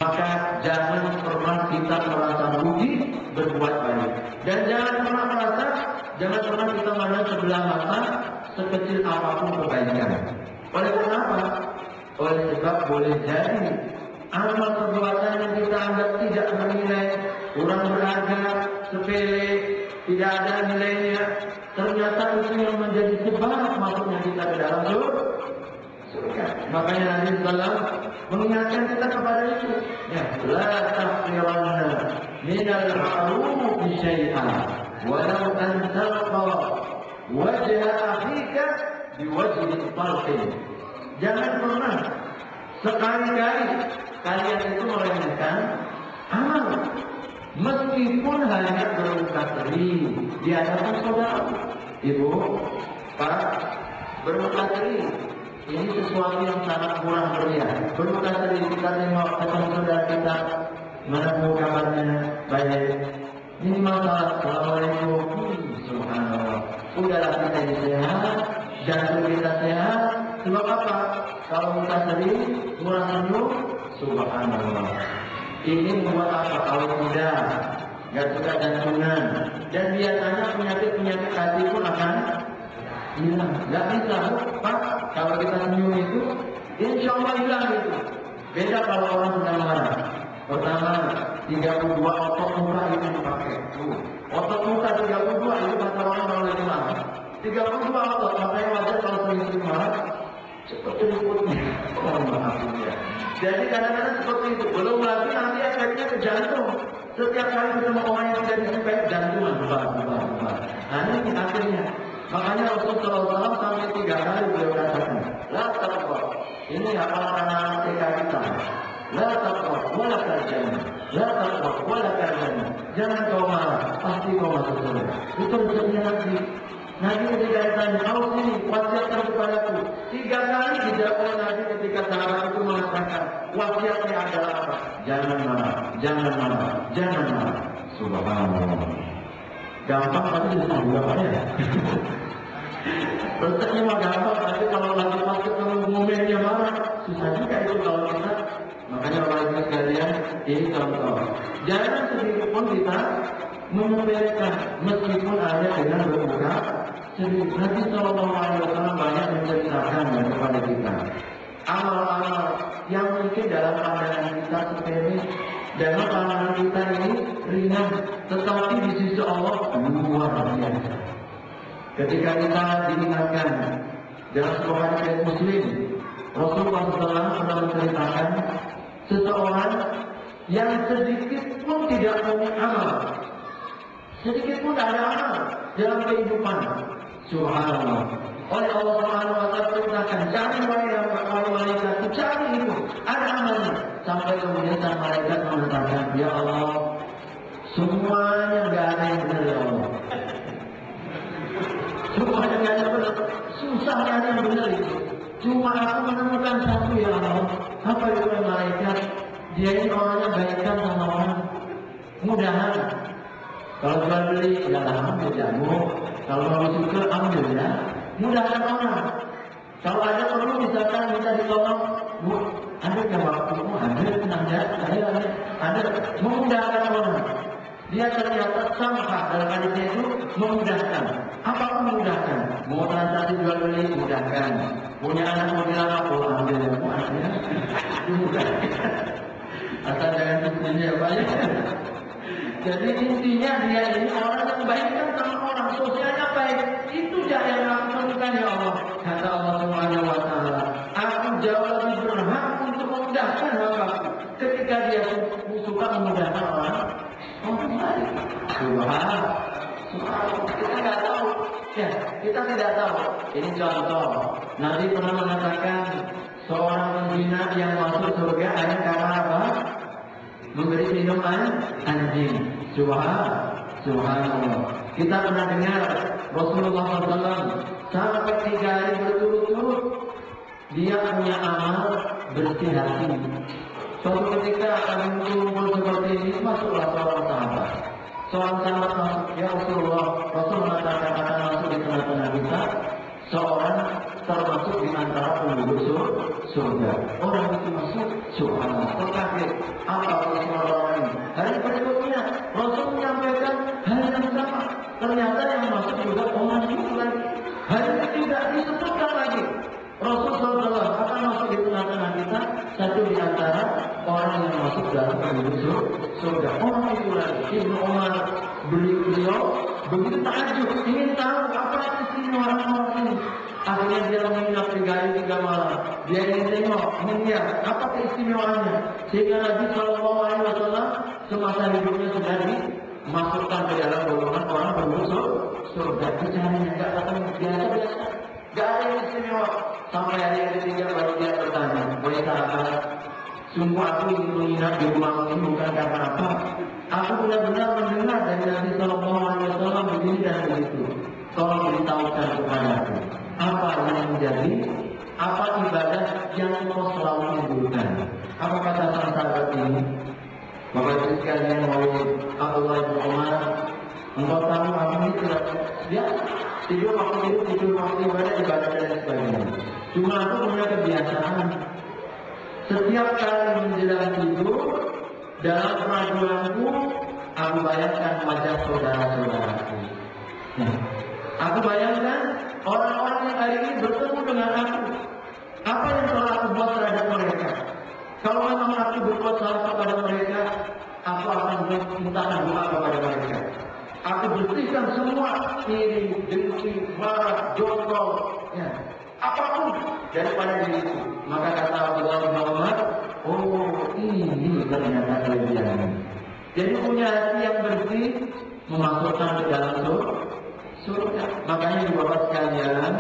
Maka jangan pernah kita merasa rugi berbuat baik. Dan jangan pernah kita mandang sebelah mata sekecil apapun kebaikan. Oleh kenapa? Oleh sebab boleh jadi amal perbuatan yang kita anggap tidak bernilai, kurang berharga, sepele, tidak ada nilainya, ternyata itu yang menjadi sebab masuknya kita ke dalam surga. Makanya Nabi Sallam mengingatkan kita kepada itu. Ya, la tahqiranna minal ma'ruf syai'an walau an talqa wajha akhika biwajhin talqin. Jangan pernah sekali-kali kalian itu meremehkan amal, meskipun hanya bermuka kering di hadapan saudara. Ibu, Pak, bermuka kering ini sesuatu yang sangat kurang meriah. Bermuka kering kita tengok ketemu saudara kita, mana kabarnya, baik. Ini masalah assalamualaikum, subhanallah. Udahlah kita ini sehat, jantung kita sehat. Sebab apa? Kalau muka sering, kurang senyum, subhanallah. Ini membuat apa? Kalau tidak, nggak suka jantungan, dan biasanya penyakit hati pun akan hilang. Nggak bisa, Pak. Kalau kita senyum itu, insya Allah hilang itu. Beda kalau orang sudah marah. Pertama, 32 otot muka itu dipakai. Otot muka 32 itu kata orang kalau lagi marah. 32 otot, makanya wajar kalau sering-sering marah cepat terikutnya. Oh, maaf ya. Jadi kadang-kadang seperti itu. Belum lagi nanti efeknya ke jantung. Setiap kali ketemu orang yang tidak disukai, jantungan berubah. Nah ini akhirnya. Makanya Rasulullah SAW sampai 3 kali beliau katakan, la taqwa. Ini anak-anak TK kita. La taqwa, wala karjana. La taqwa, wala karjana. Jangan kau marah, pasti kau masuk surga. Itu resepnya Nabi. Nabi ketika ditanya, kau sini, wasiatkan kepadaku. 3 kali dijawab oleh Nabi ketika sahabat itu mengatakan, wasiatnya adalah apa? Jangan marah, jangan marah, jangan marah. Subhanallah. Gampang tapi susah juga Pak ya. Resepnya mah gampang, tapi kalau lagi masuk ke momennya marah, susah juga itu kalau kita. Makanya orang sekalian, ini contoh. Jangan sedikit pun kita menyepelekan, meskipun hanya dengan bermuka sedih. Nabi SAW banyak menceritakan kepada kita amal-amal yang mungkin dalam pandangan kita sepele, dalam pandangan kita ini ringan, tetapi di sisi Allah luar biasa. Ketika kita diingatkan dalam sebuah hadis Muslim, Rasulullah SAW pernah menceritakan seseorang yang sedikit pun tidak punya amal, sedikit pun tidak ada amal dalam kehidupan. Subhanallah. Oleh Allah Subhanahu wa taala perintahkan, cari malaikat, cari itu, ada amalnya. Sampai kemudian sang malaikat mengatakan, ya Allah, semuanya enggak ada yang benar ya Allah. Semuanya enggak ada benar. Susah enggak ada yang benar itu. Cuma aku menemukan satu ya Allah. Apa itu malaikat? Dia ini orangnya baikkan sama orang. Mudahan. Kalau jual beli, ya ambil jamu. Kalau mau suka, ambil ya. Mudahkan orang. Kalau ada perlu misalkan minta ditolong, Bu, ada yang waktumu, ada, memudahkan orang. Dia ternyata samha dalam hadisnya itu memudahkan. Apa memudahkan? Mau transaksi jual beli, mudahkan. Punya anak mau dilamar, ambil ya, Bu, artinya dimudahkan. Asal jangan sepertinya ya, Pak. Jadi intinya dia ini orang yang baikkan sama orang, sosialnya baik. Itu dia yang lakukan ya Allah. Kata Allah Subhanahu wa taala, aku jauh lebih berhak untuk memudahkan hambaku ketika dia suka memudahkan orang baik. Subhanallah. Kita nggak tahu. Ya, kita tidak tahu. Ini contoh. Nabi pernah mengatakan seorang pembina yang masuk surga hanya karena apa? Memberi minum anjing. Subhanallah. Kita pernah dengar Rasulullah SAW sampai 3 hari berturut-turut dia punya amal bersih hati. Suatu ketika kami kumpul seperti ini, masuklah seorang sahabat. Seorang sahabat masuk, ya Rasulullah. Rasul mengatakan akan masuk di tengah-tengah kita seorang termasuk di antara penduduk surga. Orang itu masuk, subhanallah, terkaget. Apa Rasulullah orang ini? Hari berikutnya Rasul menyampaikan hal yang sama. Ternyata yang masuk juga orang itu lagi. Hari ketiga disebutkan lagi. Rasulullah akan masuk di tengah-tengah kita, satu di antara orang yang masuk dalam penduduk surga. Orang itu lagi. Ibnu Umar beliau begitu takjub, ingin tahu apa istimewa orang ini. Akhirnya dia menginap 3 hari 3 malam. Dia ingin tengok, ingin lihat apa keistimewaannya. Sehingga Nabi SAW semasa hidupnya sudah dimasukkan ke dalam golongan orang penduduk surga. Bicaranya nggak ketemu biasa-biasa, nggak ada yang istimewa. Sampai hari yang ketiga baru dia bertanya, wahai sahabat, sungguh aku ingin menginap di rumah ini bukan karena apa. Aku benar-benar mendengar dari Nabi SAW begini dan begitu. Tolong beritahukan kepadaku apa yang menjadi, apa ibadah yang kau selalu rindukan. Apa kata sang sahabat ini? Bapak Ibu sekalian, Abdullah bin Umar, engkau tahu aku ini tidak biasa. Tidur waktu ibadah dan sebagainya. Cuma aku punya kebiasaan, setiap kali menjelang tidur, dalam keraguanku, aku bayangkan wajah saudara-saudaraku. Aku bayangkan orang-orang yang hari ini bertemu dengan aku. Apa yang telah aku buat terhadap mereka? Kalau memang aku berbuat salah kepada mereka, aku akan mintakan doa kepada mereka. Aku bersihkan semua iri, dengki, marah, jongkol, apapun daripada diriku. Maka kata Abdullah bin Umar, oh ini ternyata kelebihannya. Jadi punya hati yang bersih memasukkan ke dalam surga. Makanya di bawah sekalian,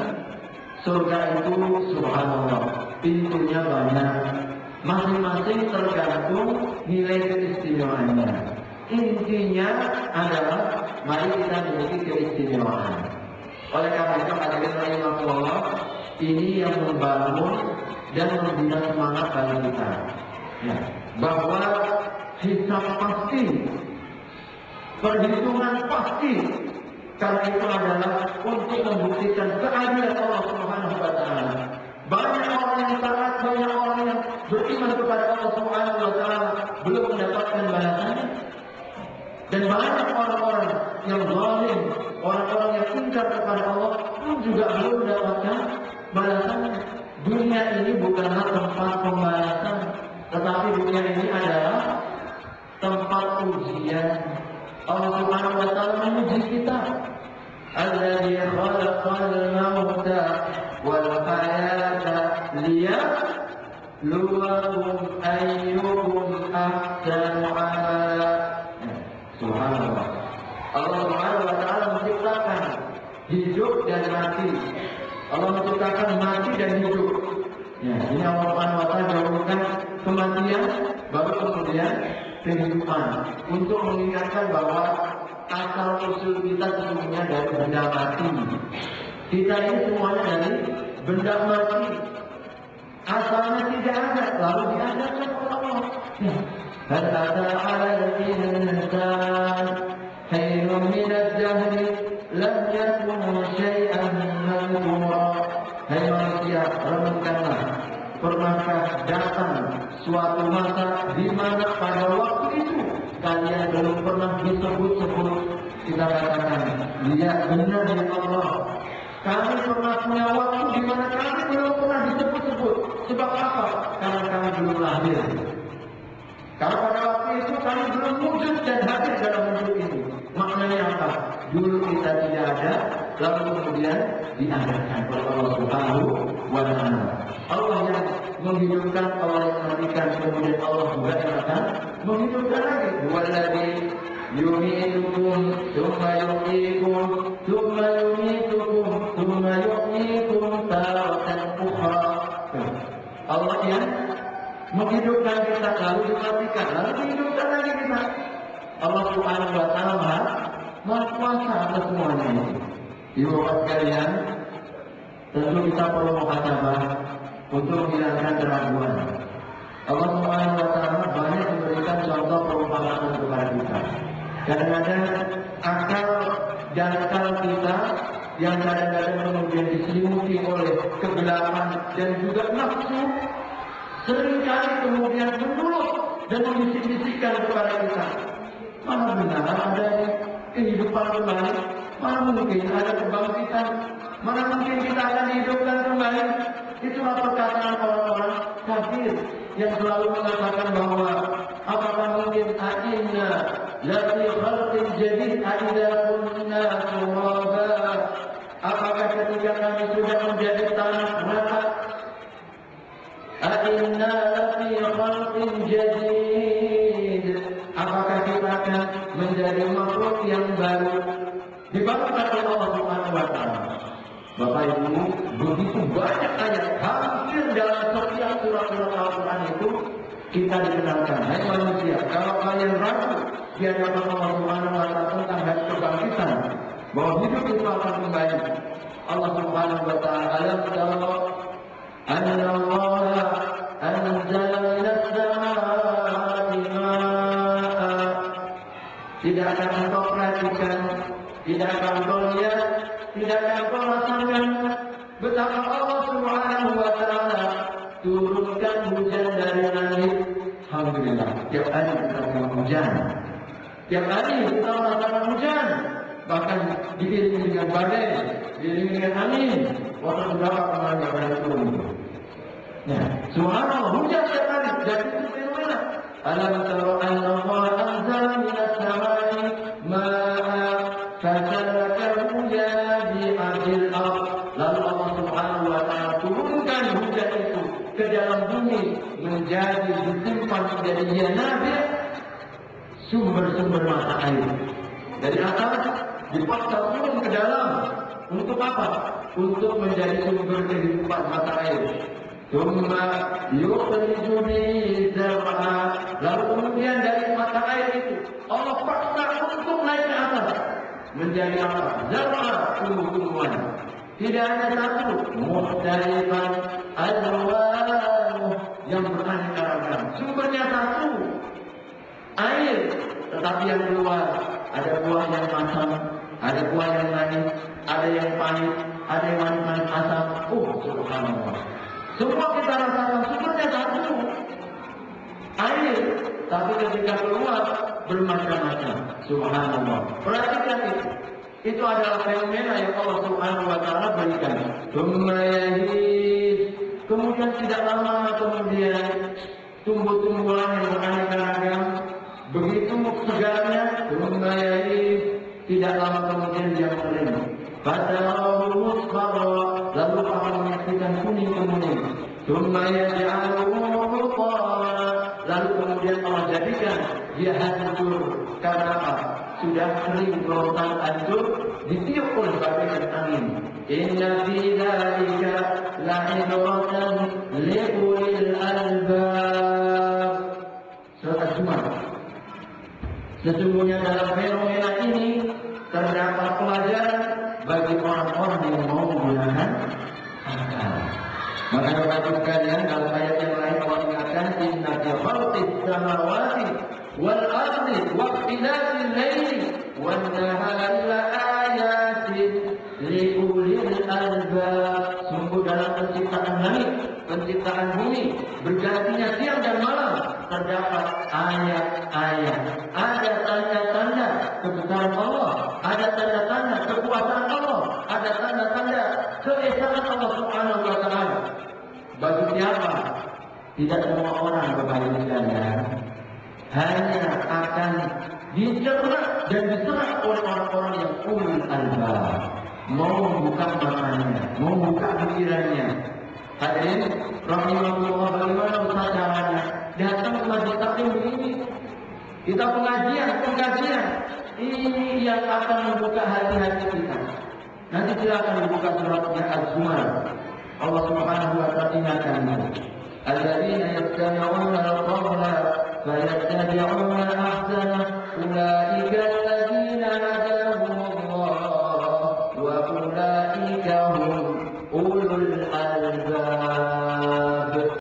surga itu subhanallah, pintunya banyak. Masing-masing tergantung nilai keistimewaannya. Intinya adalah mari kita memiliki keistimewaan. Oleh karena itu hadirin rahimahullah, ini yang membangun dan membina semangat bagi kita, bahwa hisab pasti, perhitungan pasti. Karena itu adalah untuk membuktikan keadilan Allah Subhanahu wa taala. Banyak orang yang taat, banyak orang yang beriman kepada Allah Subhanahu wa taala belum mendapatkan balasannya. Dan banyak orang-orang yang zalim, orang-orang yang ingkar kepada Allah pun juga belum mendapatkan balasannya. Dunia ini bukanlah tempat pembalasan, tetapi dunia ini adalah tempat ujian. Allah Subhanahu wa taala menguji kita. Alladzi khalaqal mauta wal hayata liyabluwakum ayyukum ahsanu amala. Subhanallah. Allah Subhanahu wa taala menciptakan hidup dan mati. Allah menciptakan mati dan hidup. Ini Allah Subhanahu wa taala dahulukan kematian baru kemudian kehidupan, untuk mengingatkan bahwa asal usul kita sesungguhnya dari benda mati. Kita ini semuanya dari benda mati. Asalnya tidak ada, lalu diadakan oleh Allah. Hal ata 'alal insan khairun minad dahri lam yakun syai'an madhkura. Hai manusia, renungkanlah, pernahkah datang suatu masa di mana pada waktu itu kalian belum pernah disebut-sebut? Kita katakan, lihat benar ya Allah, kami pernah punya waktu di mana kami belum pernah disebut-sebut. Sebab apa? Karena kami belum lahir. Karena pada waktu itu kami belum wujud dan hadir dalam hidup ini. Maknanya apa? Dulu kita tidak ada, lalu kemudian diadakan oleh Allah Subhanahu wa taala. Allah yang menghidupkan, Allah yang mematikan, kemudian Allah juga yang akan menghidupkan lagi. Walladzi yumiitukum tsumma yuhyikum tsumma yumiitukum tsumma yuhyikum taratan ukhra. Allah yang menghidupkan kita, lalu dimatikan, lalu dihidupkan lagi kita. Allah Subhanahu wa taala Maha Kuasa atas semuanya ini. Ibu bapak sekalian, tentu kita perlu muhasabah untuk menghilangkan keraguan. Allah Subhanahu wa taala banyak memberikan contoh perumpamaan kepada kita. Kadang-kadang akal dan akal kita yang kadang-kadang kemudian diselimuti oleh kegelapan dan juga nafsu, seringkali kemudian menyulut dan membisik-bisikkan kepada kita, mana benar ada kehidupan kembali, mana mungkin ada kebangkitan, mana mungkin kita akan dihidupkan kembali. Itulah perkataan orang-orang kafir yang selalu mengatakan bahwa apakah mungkin akhirnya lafi khalqin jadid idza kunna turaba, apakah ketika kami sudah menjadi tanah rata, akhirnya lafi khalqin jadid, apakah kita akan menjadi makhluk yang baru dibangkitkan oleh Allah Subhanahu wa taala. Bapak Ibu, begitu banyak ayat, hampir dalam setiap surat-surat Al-Quran itu kita dikenalkan, hai manusia, kalau kalian ragu di hadapan Allah Subhanahu wa taala tentang hari kebangkitan, bahwa hidup itu akan kembali, Allah Subhanahu wa taala, alam tara anna Allah anzala minas samaa'i maa'an, tidak akan engkau perhatikan, tidak akan engkau lihat, tidak akan engkau rasakan betapa Allah Subhanahu wa taala turunkan hujan dari langit. Alhamdulillah, tiap hari kita punya hujan, tiap hari kita merasakan hujan, bahkan diiringi dengan badai, diiringi dengan angin. Waktu berapa kemarin yang pernah turun? Nah, Subhanallah, hujan tiap hari, dan itu fenomena. Alam tara anna Allah anzala minas samaa'i ma'an fasalakahu bi ardil ardh. Lalu Allah Subhanahu wa taala turunkan hujan itu ke dalam bumi, menjadi disimpan menjadi yanabih, sumber-sumber mata air. Dari atas dipaksa turun ke dalam. Untuk apa? Untuk menjadi sumber kehidupan mata air. Tsumma yukhriju bihi zar'a. Lalu kemudian dari mata air itu Allah paksa untuk naik ke atas. Menjadi apa? Zar'a, tumbuh-tumbuhan. Tidak hanya satu, mukhtalifan alwanuh, yang beraneka ragam. Sumbernya satu, air, tetapi yang keluar ada buah yang masam, ada buah yang manis, ada yang pahit, ada yang manis-manis asam. Subhanallah. Semua kita rasakan sumbernya satu, air, tapi ketika keluar bermacam-macam. Subhanallah. Perhatikan itu. Itu adalah fenomena yang Allah Subhanahu wa taala berikan. Kemudian tidak lama kemudian tumbuh-tumbuhan yang beraneka ragam, begitu segarnya, tidak lama kemudian dia mengering. Fatarahu musfarra, lalu akan menyaksikan kuning-kuning. Lalu kemudian Allah jadikan dia hancur. Karena apa? Sudah kering, berontak, hancur, ditiup oleh badai dan angin. Inna fi dzalika la'ibratan liulil albab. Surat Az-Zumar. Sesungguhnya dalam fenomena ini terdapat pelajaran bagi orang-orang yang mau menggunakan akal. Maka Bapak sekalian, dalam ayat yang lain Allah ingatkan, inna fi khalqis samawati wal ardi wa ikhtilafil laili wan nahari laayatin liulil albab. Sungguh dalam penciptaan langit, penciptaan bumi, bergantinya siang dan malam, terdapat ayat-ayat, ada tanda-tanda kebesaran Allah, ada tanda-tanda kekuasaan Allah, ada tanda-tanda keesaan Allah Subhanahu wa taala. Bagi siapa? Tidak semua orang berbahagia, hanya akan dicerna dan diserap oleh orang-orang yang ulul albab, mau membuka matanya, mau membuka pikirannya. Hadirin rahimahullah, bagaimana usaha caranya? Datang ke majlis taklim ini, kita pengajian, ini yang akan membuka hati-hati kita. Nanti silakan dibuka suratnya Az-Zumar. Allah Subhanahu wa taala ingatkan, alladzina yastami'una al-qawla fayattabi'una